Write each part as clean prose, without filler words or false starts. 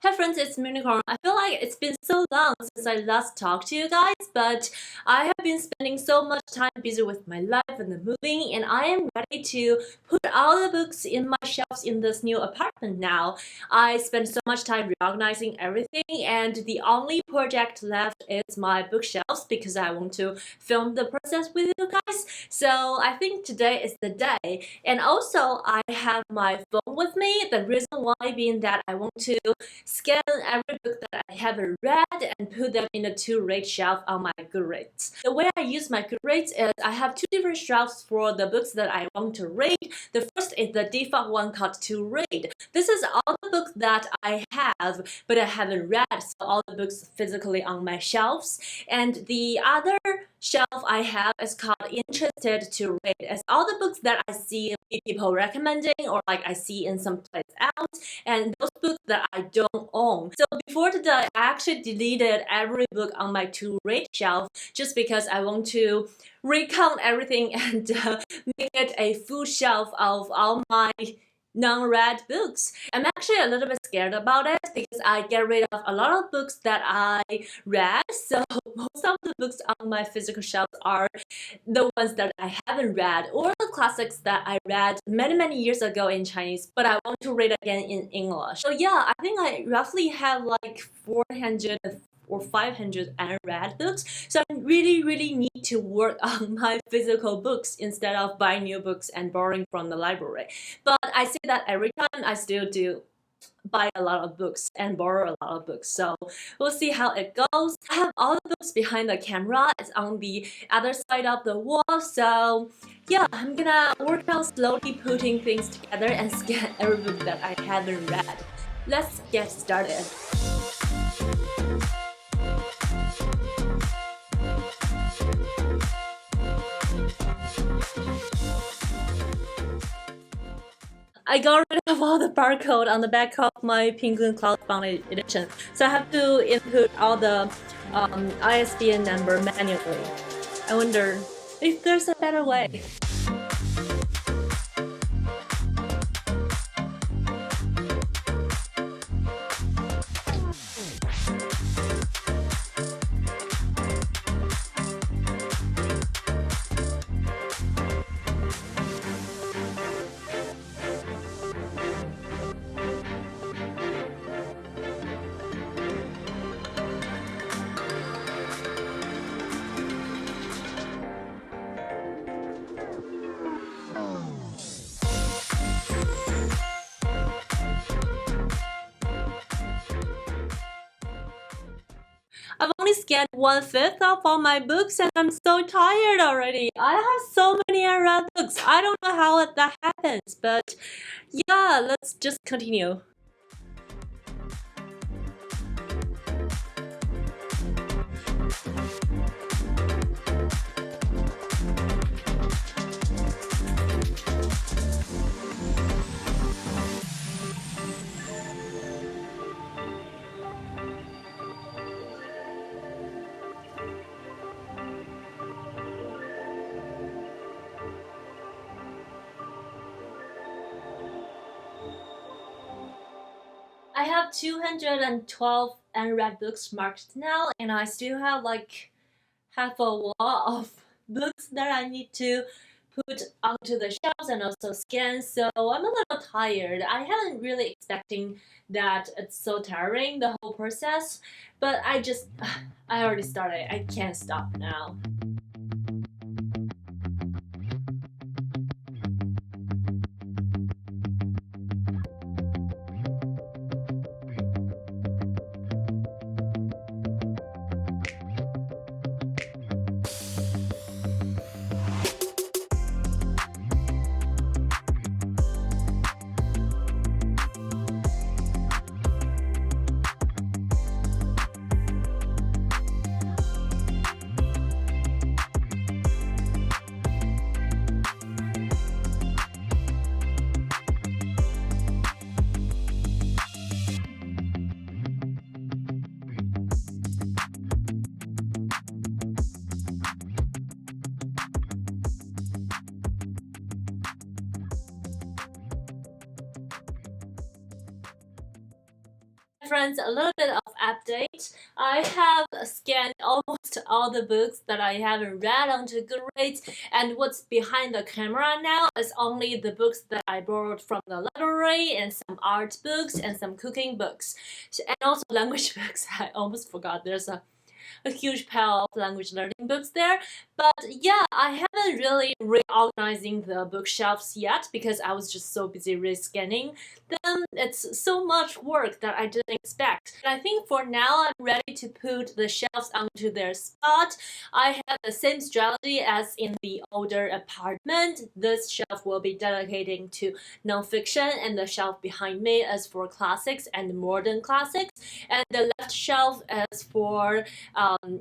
Hey friends, it's Unicorn. I feel like it's been so long since I last talked to you guys, but I have been spending so much time busy with my life and the moving, and I am ready to put all the books in my shelves in this new apartment now. I spent so much time reorganizing everything, and the only project left is my bookshelves because I want to film the process with you guys. So I think today is the day, and also I have my phone with me. The reason why being that I want to scan every book that I haven't read and put them in a to-read shelf on my Goodreads. The way I use my Goodreads is I have two different shelves for the books that I want to read. The first is the default one called to read. This is all the books that I have but I haven't read, so all the books physically on my shelves. And the other shelf I have is called interested to read. It's all the books that I see people recommending or like I see in some place else, and those books that I don't own. So before today, I actually deleted every book on my to read shelf just because I want to recount everything and make it a full shelf of all my non-read books. I'm actually a little bit scared about it because I get rid of a lot of books that I read, so most of the books on my physical shelves are the ones that I haven't read or the classics that I read many years ago in Chinese, but I want to read again in English. So yeah, I think I roughly have like 400 or 500 unread books, so I really need to work on my physical books instead of buying new books and borrowing from the library. But I say that every time, I still do buy a lot of books and borrow a lot of books, so we'll see how it goes. I have all the books behind the camera. It's on the other side of the wall, so yeah, I'm gonna work on slowly putting things together and scan every book that I haven't read. Let's get started. I got rid of all the barcode on the back of my Penguin Cloud Bound edition, so I have to input all the ISBN number manually. I wonder if there's a better way. I've only scanned 1/5 of all my books and I'm so tired already. I have so many unread books. I don't know how that happens, but yeah, let's just continue. I have 212 unread books marked now, and I still have like half a wall of books that I need to put onto the shelves and also scan, so I'm a little tired. I haven't really expecting that it's so tiring, the whole process, but I already started. I can't stop now. Friends, a little bit of update. I have scanned almost all the books that I haven't read onto Goodreads, and what's behind the camera now is only the books that I borrowed from the library and some art books and some cooking books, and also language books. I almost forgot there's a huge pile of language learning books there. But yeah, I haven't really reorganizing the bookshelves yet because I was just so busy rescanning them. It's so much work that I didn't expect. And I think for now I'm ready to put the shelves onto their spot. I have the same strategy as in the older apartment. This shelf will be dedicating to nonfiction, and the shelf behind me is for classics and modern classics, and the left shelf is for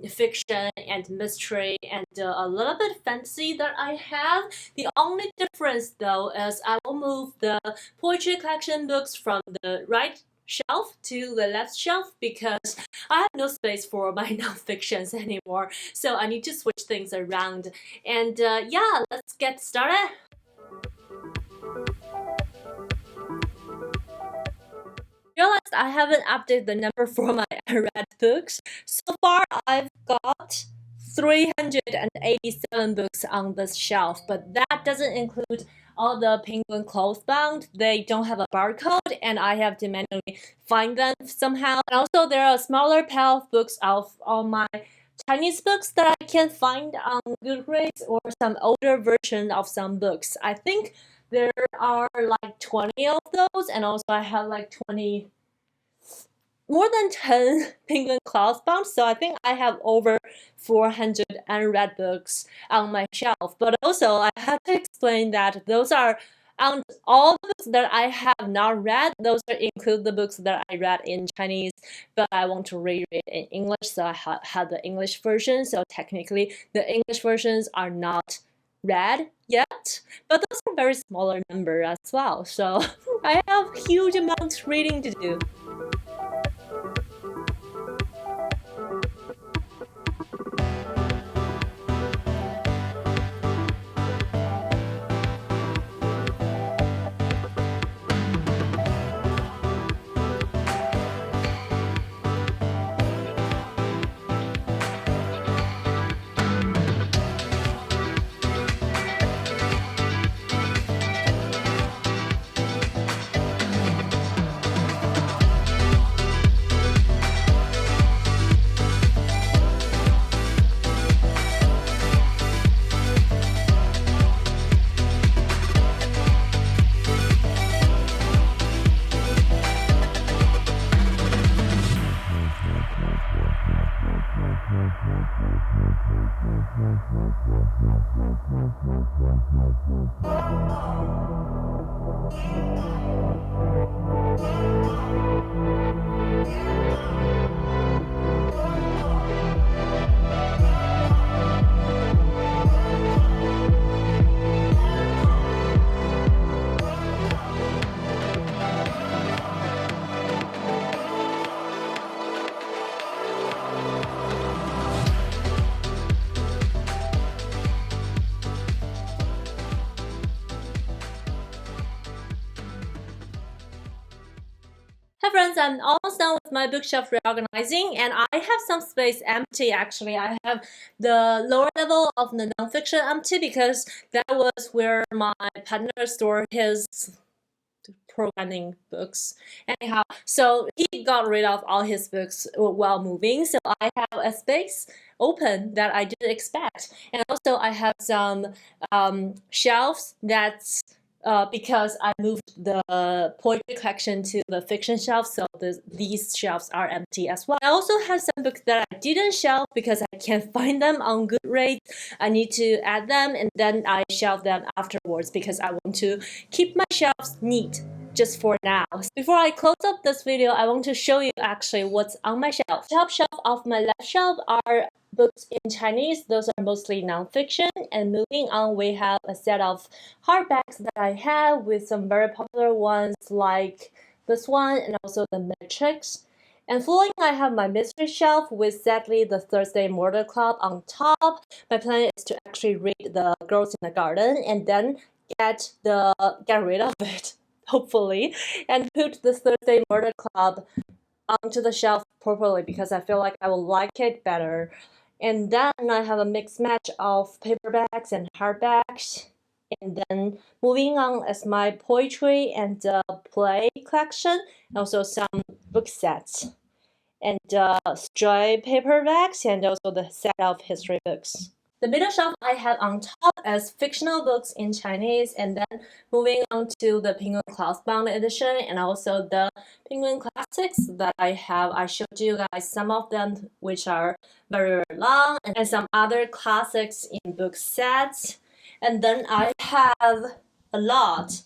fiction and mystery and a little bit fantasy that I have. The only difference though is I will move the poetry collection books from the right shelf to the left shelf because I have no space for my nonfictions anymore, so I need to switch things around. And yeah, let's get started. Realized I haven't updated the number for my unread books. So far, I've got 387 books on this shelf, but that doesn't include all the penguin cloth bound. They don't have a barcode, and I have to manually find them somehow. And also, there are a smaller pile of books of all my Chinese books that I can find on Goodreads or some older version of some books. I think there are like 20 of those, and also I have like more than 10 penguin cloth bound, so I think I have over 400 unread books on my shelf. But also, I have to explain that those are on all the books that I have not read. Those include the books that I read in Chinese, but I want to read it in English, so I had the English version. So technically, the English versions are not read yet, but those are very smaller number as well. So I have huge amounts reading to do. Hi friends, I'm almost done with my bookshelf reorganizing, and I have some space empty actually. I have the lower level of the nonfiction empty because that was where my partner stored his programming books. Anyhow, so he got rid of all his books while moving, so I have a space open that I didn't expect. And also I have some shelves that's because I moved the poetry collection to the fiction shelf, so these shelves are empty as well. I also have some books that I didn't shelf because I can't find them on Goodreads. I need to add them, and then I shelve them afterwards because I want to keep my shelves neat just for now. Before I close up this video, I want to show you actually what's on my shelf. Top shelf of my left shelf are books in Chinese. Those are mostly nonfiction. And moving on, we have a set of hardbacks that I have with some very popular ones like this one and also The Matrix. And following, I have my mystery shelf with sadly the Thursday Murder Club on top. My plan is to actually read The Girls in the Garden and then get rid of it, hopefully, and put the Thursday Murder Club onto the shelf properly because I feel like I will like it better. And then I have a mixed match of paperbacks and hardbacks. And then moving on is my poetry and play collection, also some book sets, and stray paperbacks, and also the set of history books. The middle shelf I have on top is fictional books in Chinese, and then moving on to the Penguin Classbound edition and also the Penguin Classics that I have. I showed you guys some of them which are very, very long, and some other classics in book sets. And then I have a lot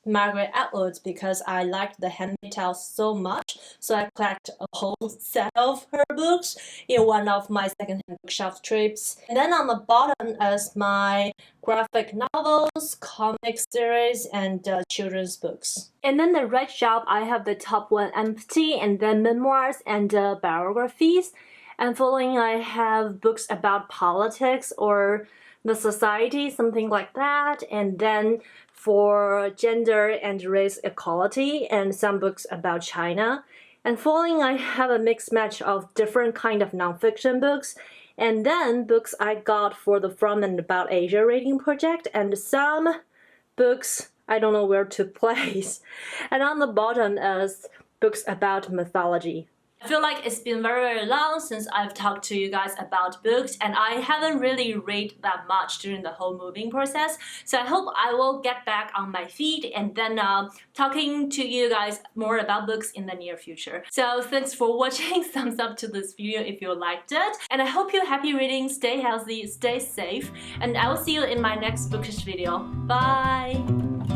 Margaret Atwood because I liked The Handmaid's Tale so much. So I collected a whole set of her books in one of my secondhand bookshelf trips. And then on the bottom is my graphic novels, comic series, and children's books. And then the red shelf, I have the top one empty, and then memoirs and biographies. And following, I have books about politics or the society, something like that. And then for gender and race equality, and some books about China. And following, I have a mixed match of different kind of nonfiction books, and then books I got for the From and About Asia reading project, and some books I don't know where to place. And on the bottom is books about mythology. I feel like it's been very, very long since I've talked to you guys about books, and I haven't really read that much during the whole moving process. So I hope I will get back on my feed and then talking to you guys more about books in the near future. So thanks for watching. Thumbs up to this video if you liked it. And I hope you're happy reading, stay healthy, stay safe, and I will see you in my next bookish video. Bye!